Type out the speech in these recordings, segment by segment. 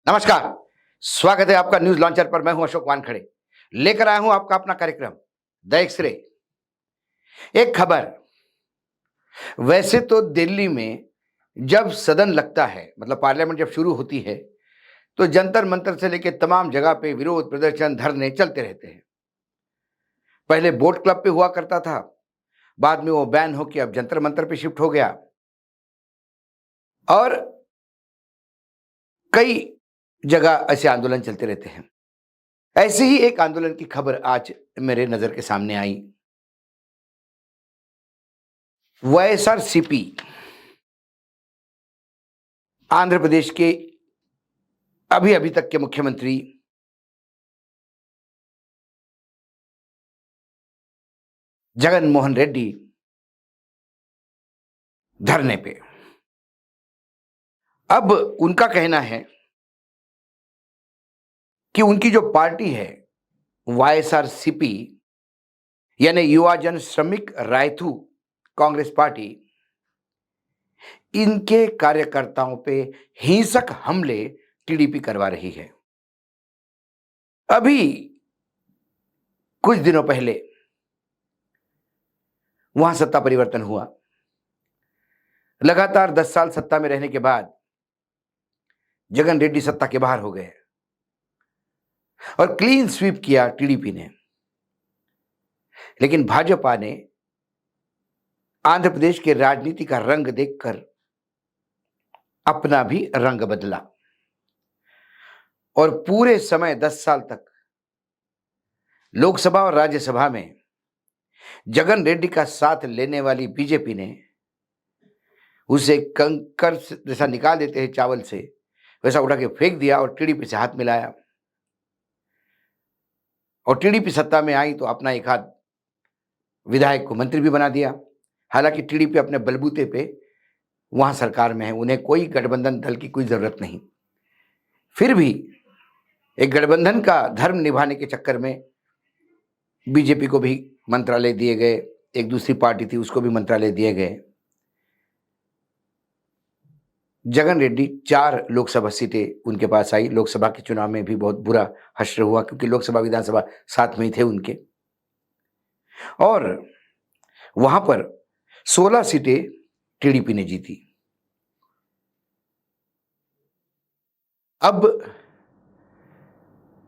नमस्कार। स्वागत है आपका न्यूज लॉन्चर पर। मैं हूं अशोक वानखड़े, लेकर आया हूं आपका अपना कार्यक्रम द एक्सरे। एक खबर। वैसे तो दिल्ली में जब सदन लगता है, मतलब पार्लियामेंट जब शुरू होती है, तो जंतर मंतर से लेकर तमाम जगह पे विरोध प्रदर्शन धरने चलते रहते हैं। पहले बोट क्लब पे हुआ करता था, बाद में वो बैन होकर अब जंतर मंतर पे शिफ्ट हो गया और कई जगह ऐसे आंदोलन चलते रहते हैं। ऐसे ही एक आंदोलन की खबर आज मेरे नजर के सामने आई। वाईएसआरसीपी आंध्र प्रदेश के अभी अभी तक के मुख्यमंत्री जगन मोहन रेड्डी धरने पे। अब उनका कहना है कि उनकी जो पार्टी है वाईएसआरसीपी यानी युवा जन श्रमिक रायथू कांग्रेस पार्टी, इनके कार्यकर्ताओं पे हिंसक हमले टीडीपी करवा रही है। अभी कुछ दिनों पहले वहां सत्ता परिवर्तन हुआ। लगातार 10 साल सत्ता में रहने के बाद जगन रेड्डी सत्ता के बाहर हो गए और क्लीन स्वीप किया टीडीपी ने। लेकिन भाजपा ने आंध्र प्रदेश के राजनीति का रंग देखकर अपना भी रंग बदला और पूरे समय 10 साल तक लोकसभा और राज्यसभा में जगन रेड्डी का साथ लेने वाली बीजेपी ने उसे कंकर जैसा निकाल देते हैं चावल से, वैसा उठा के फेंक दिया और टीडीपी से हाथ मिलाया। और टीडीपी सत्ता में आई तो अपना एक हाथ विधायक को मंत्री भी बना दिया। हालांकि टीडीपी अपने बलबूते पे वहां सरकार में है, उन्हें कोई गठबंधन दल की कोई जरूरत नहीं। फिर भी एक गठबंधन का धर्म निभाने के चक्कर में बीजेपी को भी मंत्रालय दिए गए, एक दूसरी पार्टी थी उसको भी मंत्रालय दिए गए। जगन रेड्डी 4 लोकसभा सीटें उनके पास आई। लोकसभा के चुनाव में भी बहुत बुरा हश्र हुआ क्योंकि लोकसभा विधानसभा साथ में ही थे उनके, और वहां पर 16 सीटें टीडीपी ने जीती। अब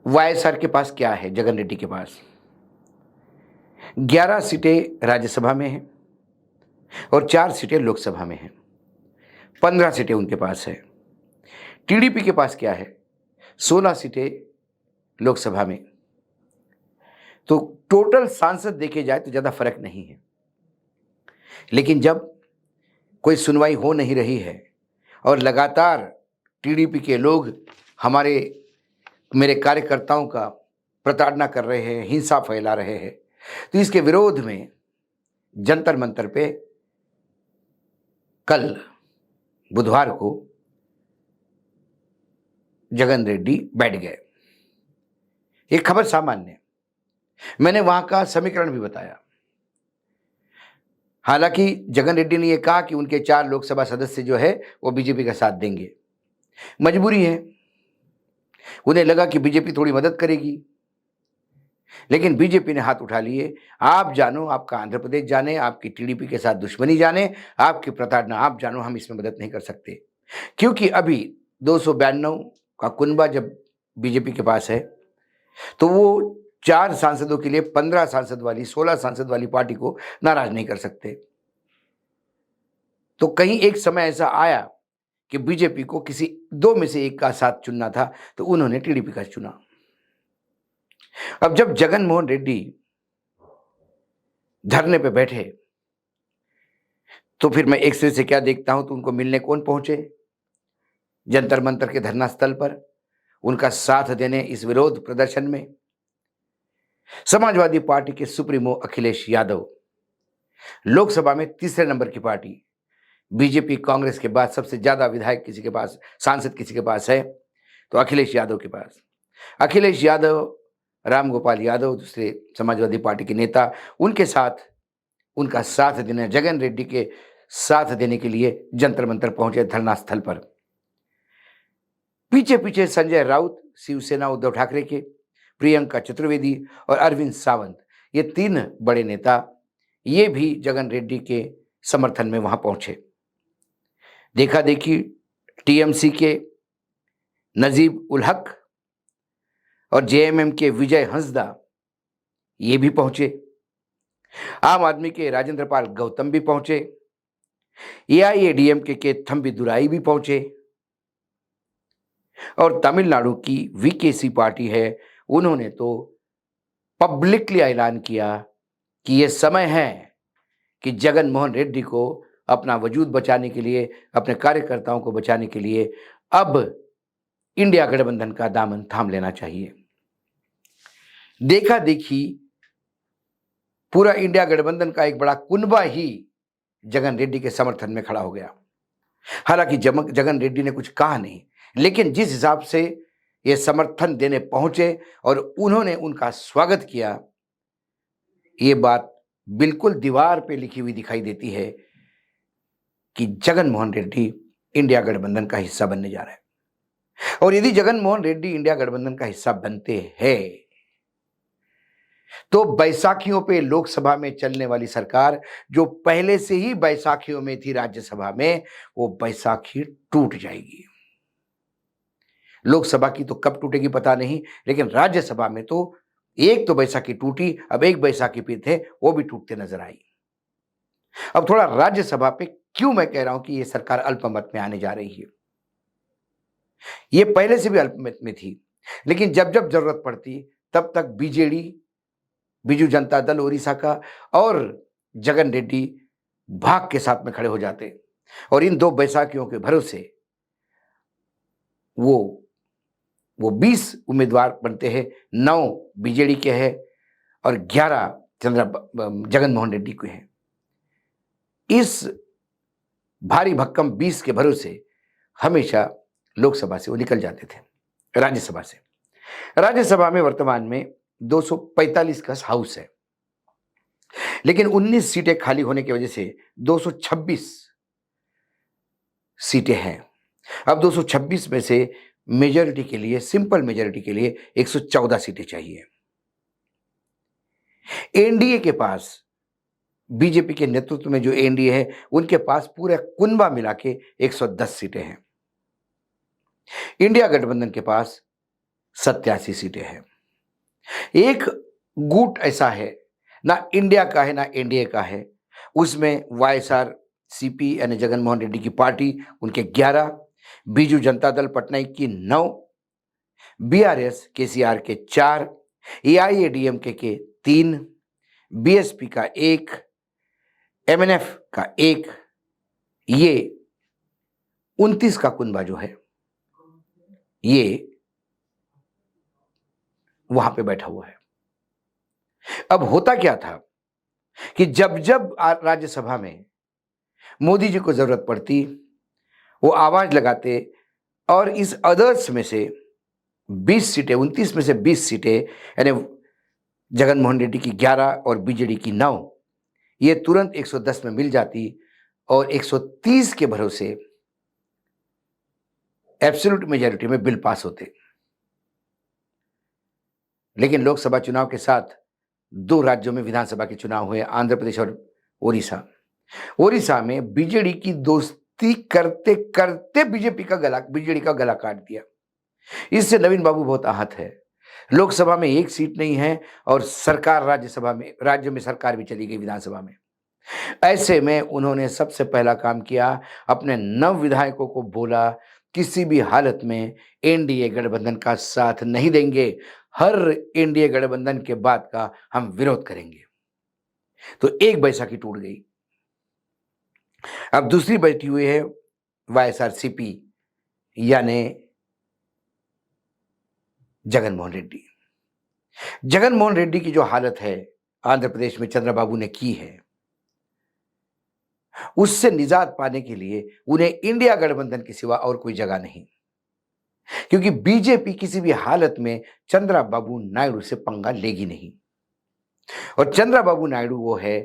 वाईएसआर के पास क्या है? जगन रेड्डी के पास 11 सीटें राज्यसभा में हैं और 4 सीटें लोकसभा में हैं। 15 सीटें उनके पास है। टीडीपी के पास क्या है? 16 सीटें लोकसभा में। तो टोटल सांसद देखे जाए तो ज्यादा फर्क नहीं है। लेकिन जब कोई सुनवाई हो नहीं रही है और लगातार टीडीपी के लोग मेरे कार्यकर्ताओं का प्रताड़ना कर रहे हैं, हिंसा फैला रहे हैं, तो इसके विरोध में जंतर मंतर पे कल बुधवार को जगन रेड्डी बैठ गए। एक खबर सामान्य, मैंने वहां का समीकरण भी बताया। हालांकि जगन रेड्डी ने यह कहा कि उनके 4 लोकसभा सदस्य जो है वो बीजेपी का साथ देंगे। मजबूरी है, उन्हें लगा कि बीजेपी थोड़ी मदद करेगी, लेकिन बीजेपी ने हाथ उठा लिए। आप जानो, आपका आंध्र प्रदेश जाने, आपकी टीडीपी के साथ दुश्मनी जाने, आपकी प्रताड़ना आप जानो, हम इसमें मदद नहीं कर सकते। क्योंकि अभी 292 का कुनबा जब बीजेपी के पास है तो वो 4 सांसदों के लिए 15 सांसद वाली, 16 सांसद वाली पार्टी को नाराज नहीं कर सकते। तो कहीं एक समय ऐसा आया कि बीजेपी को किसी 2 में से एक का साथ चुनना था, तो उन्होंने टीडीपी का चुना। अब जब जगन मोहन रेड्डी धरने पे बैठे तो फिर मैं एक्सरे से क्या देखता हूं, तो उनको मिलने कौन पहुंचे? जंतर मंतर के धरना स्थल पर उनका साथ देने इस विरोध प्रदर्शन में समाजवादी पार्टी के सुप्रीमो अखिलेश यादव, लोकसभा में तीसरे नंबर की पार्टी, बीजेपी कांग्रेस के बाद सबसे ज्यादा विधायक किसी के पास, सांसद किसी के पास है तो अखिलेश यादव के पास। अखिलेश यादव, राम गोपाल यादव, दूसरे समाजवादी पार्टी के नेता, उनके साथ उनका साथ देने, जगन रेड्डी के साथ देने के लिए जंतर मंतर पहुंचे धरना स्थल पर। पीछे पीछे संजय राउत, शिवसेना उद्धव ठाकरे के, प्रियंका चतुर्वेदी और अरविंद सावंत, ये 3 बड़े नेता ये भी जगन रेड्डी के समर्थन में वहां पहुंचे। देखा देखी टीएमसी के नजीब उल हक और जेएमएम के विजय हंसदा ये भी पहुंचे। आम आदमी के राजेंद्र पाल गौतम भी पहुंचे। एआईएडीएमके के थंबी दुराई भी पहुंचे। और तमिलनाडु की वीकेसी पार्टी है, उन्होंने तो पब्लिकली ऐलान किया कि यह समय है कि जगन मोहन रेड्डी को अपना वजूद बचाने के लिए, अपने कार्यकर्ताओं को बचाने के लिए अब इंडिया गठबंधन का दामन थाम लेना चाहिए। देखा देखी पूरा इंडिया गठबंधन का एक बड़ा कुनबा ही जगन रेड्डी के समर्थन में खड़ा हो गया। हालांकि जगन रेड्डी ने कुछ कहा नहीं, लेकिन जिस हिसाब से ये समर्थन देने पहुंचे और उन्होंने उनका स्वागत किया, ये बात बिल्कुल दीवार पे लिखी हुई दिखाई देती है कि जगन मोहन रेड्डी इंडिया गठबंधन का हिस्सा बनने जा रहा है। और यदि जगन मोहन रेड्डी इंडिया गठबंधन का हिस्सा बनते हैं तो बैसाखियों पे लोकसभा में चलने वाली सरकार, जो पहले से ही बैसाखियों में थी राज्यसभा में, वो बैसाखी टूट जाएगी। लोकसभा की तो कब टूटेगी पता नहीं, लेकिन राज्यसभा में तो एक तो बैसाखी टूटी, अब एक बैसाखी पे थे वो भी टूटते नजर आई। अब थोड़ा राज्यसभा पे क्यों मैं कह रहा हूं कि ये सरकार अल्पमत में आने जा रही है। ये पहले से भी अल्पमत में थी, लेकिन जब जब जरूरत पड़ती तब तक बीजेडी, बीजू जनता दल ओडिशा का और जगन रेड्डी भाग के साथ में खड़े हो जाते और इन 2 बैसाखियों के भरोसे वो 20 उम्मीदवार बनते हैं। 9 बीजेडी के हैं और 11 जगन मोहन रेड्डी के हैं। इस भारी भक्कम 20 के भरोसे हमेशा लोकसभा से वो निकल जाते थे। राज्यसभा में वर्तमान में 245 का हाउस है, लेकिन 19 सीटें खाली होने की वजह से 226 सीटें हैं। अब 226 में से मेजॉरिटी के लिए, सिंपल मेजॉरिटी के लिए 114 सीटें चाहिए। एनडीए के पास, बीजेपी के नेतृत्व में जो एनडीए है, उनके पास पूरा कुनबा मिला के 110 सीटें हैं। इंडिया गठबंधन के पास 87 सीटें हैं। एक गुट ऐसा है, ना इंडिया का है ना एनडीए का है, उसमें वाईएसआर सीपी यानी जगन मोहन रेड्डी की पार्टी, उनके 11, बीजू जनता दल पटनायक की 9, बीआरएस केसीआर के 4, एआईएडीएमके के 3, बीएसपी का 1, एमएनएफ का 1, ये 29 का कुनबा जो है ये वहां पे बैठा हुआ है। अब होता क्या था कि जब जब राज्यसभा में मोदी जी को जरूरत पड़ती, वो आवाज लगाते और इस अदर्स में से 20 सीटें, 29 में से 20 सीटें यानी जगन मोहन रेड्डी की 11 और बीजेडी की 9, ये तुरंत 110 में मिल जाती और 130 के भरोसे एब्सोल्यूट मेजॉरिटी में बिल पास होते। लेकिन लोकसभा चुनाव के साथ 2 राज्यों में विधानसभा के चुनाव हुए, आंध्र प्रदेश और ओडिशा में बीजेडी की दोस्ती करते करते बीजेडी का गला काट दिया। इससे नवीन बाबू बहुत आहत है। लोकसभा में 1 सीट नहीं है और सरकार राज्य में सरकार भी चली गई विधानसभा में। ऐसे में उन्होंने सबसे पहला काम किया, अपने 9 विधायकों को बोला, किसी भी हालत में एनडीए गठबंधन का साथ नहीं देंगे, हर एनडीए गठबंधन के बाद का हम विरोध करेंगे। तो एक बैसाखी टूट गई। अब दूसरी बैठी हुई है वाईएसआरसीपी यानी जगन मोहन रेड्डी। जगन मोहन रेड्डी की जो हालत है आंध्र प्रदेश में चंद्रबाबू ने की है, उससे निजात पाने के लिए उन्हें इंडिया गठबंधन के सिवा और कोई जगह नहीं, क्योंकि बीजेपी किसी भी हालत में चंद्रबाबू नायडू से पंगा लेगी नहीं। और चंद्रबाबू नायडू वो है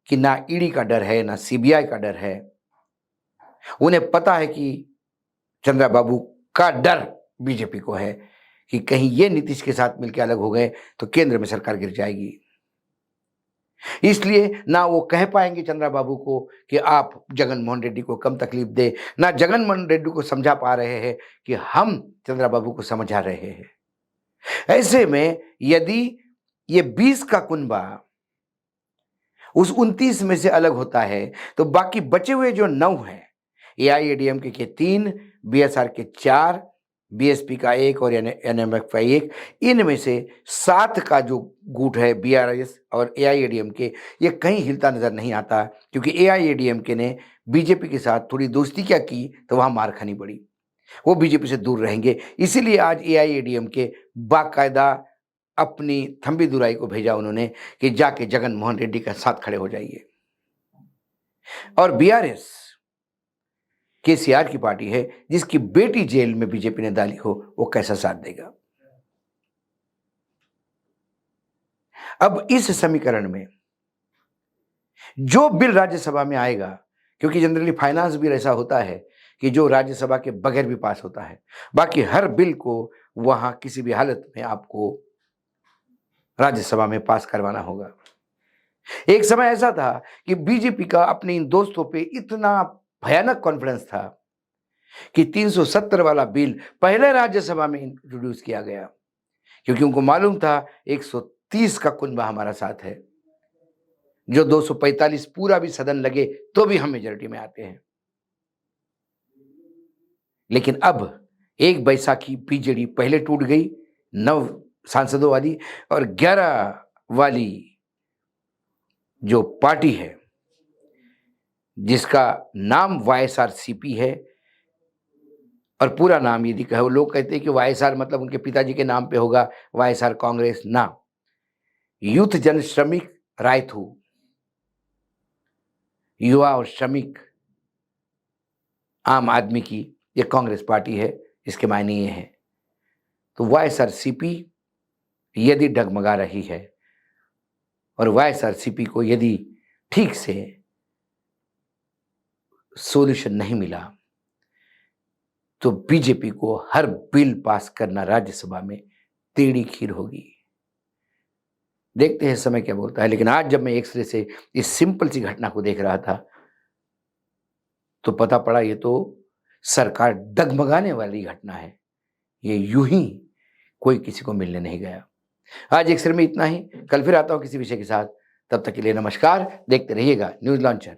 कि ना ईडी का डर है ना सीबीआई का डर है। उन्हें पता है कि चंद्रबाबू का डर बीजेपी को है कि कहीं ये नीतीश के साथ मिलकर अलग हो गए तो केंद्र में सरकार गिर जाएगी। इसलिए ना वो कह पाएंगे चंद्रा बाबू को कि आप जगन मोहन रेड्डी को कम तकलीफ दे, ना जगन मोहन रेड्डी को समझा पा रहे हैं कि हम चंद्रा बाबू को समझा रहे हैं। ऐसे में यदि ये 20 का कुनबा उस 29 में से अलग होता है तो बाकी बचे हुए जो 9 हैं, एआईएडीएमके के 3, बीएसआर के 4, बीएसपी का 1 और एनएमएफ का 1, इनमें से 7 का जो गुट है बीआरएस और एआईएडीएमके, ये कहीं हिलता नजर नहीं आता, क्योंकि एआईएडीएमके ने बीजेपी के साथ थोड़ी दोस्ती क्या की तो वहां मार खानी पड़ी। वो बीजेपी से दूर रहेंगे। इसीलिए आज एआईएडीएमके बाकायदा अपनी थंबी दुराई को भेजा उन्होंने कि जाके जगन मोहन रेड्डी के साथ खड़े हो जाइए। और बीआरएस केसीआर की पार्टी है, जिसकी बेटी जेल में बीजेपी ने डाली हो, वो कैसा साथ देगा? अब इस समीकरण में जो बिल राज्यसभा में आएगा, क्योंकि जनरली फाइनेंस बिल ऐसा होता है कि जो राज्यसभा के बगैर भी पास होता है, बाकी हर बिल को वहां किसी भी हालत में आपको राज्यसभा में पास करवाना होगा। एक समय ऐसा था कि बीजेपी का अपने इन दोस्तों पे इतना भयानक कॉन्फिडेंस था कि 370 वाला बिल पहले राज्यसभा में इंट्रोड्यूस किया गया, क्योंकि उनको मालूम था 130 का कुनबा हमारा साथ है, जो 245 पूरा भी सदन लगे तो भी हम मेजोरिटी में आते हैं। लेकिन अब एक बैसाखी बीजेडी पहले टूट गई 9 सांसदों वाली, और 11 वाली जो पार्टी है जिसका नाम वाईएसआरसीपी है, और पूरा नाम यदि कहो, लोग कहते हैं कि वाईएसआर मतलब उनके पिताजी के नाम पे होगा, वाईएसआर कांग्रेस ना, यूथ जन श्रमिक रायथू, युवा और श्रमिक आम आदमी की ये कांग्रेस पार्टी है, इसके मायने ये है। तो वाईएसआरसीपी यदि डगमगा रही है और वाईएसआरसीपी को यदि ठीक से सॉल्यूशन नहीं मिला तो बीजेपी को हर बिल पास करना राज्यसभा में टेढ़ी खीर होगी। देखते हैं समय क्या बोलता है। लेकिन आज जब मैं एक्सरे से इस सिंपल सी घटना को देख रहा था तो पता पड़ा ये तो सरकार डगमगाने वाली घटना है, ये यूं ही कोई किसी को मिलने नहीं गया। आज एक्सरे में इतना ही, कल फिर आता हूं किसी विषय के साथ। तब तक के लिए नमस्कार, देखते रहिएगा न्यूज लॉन्चर।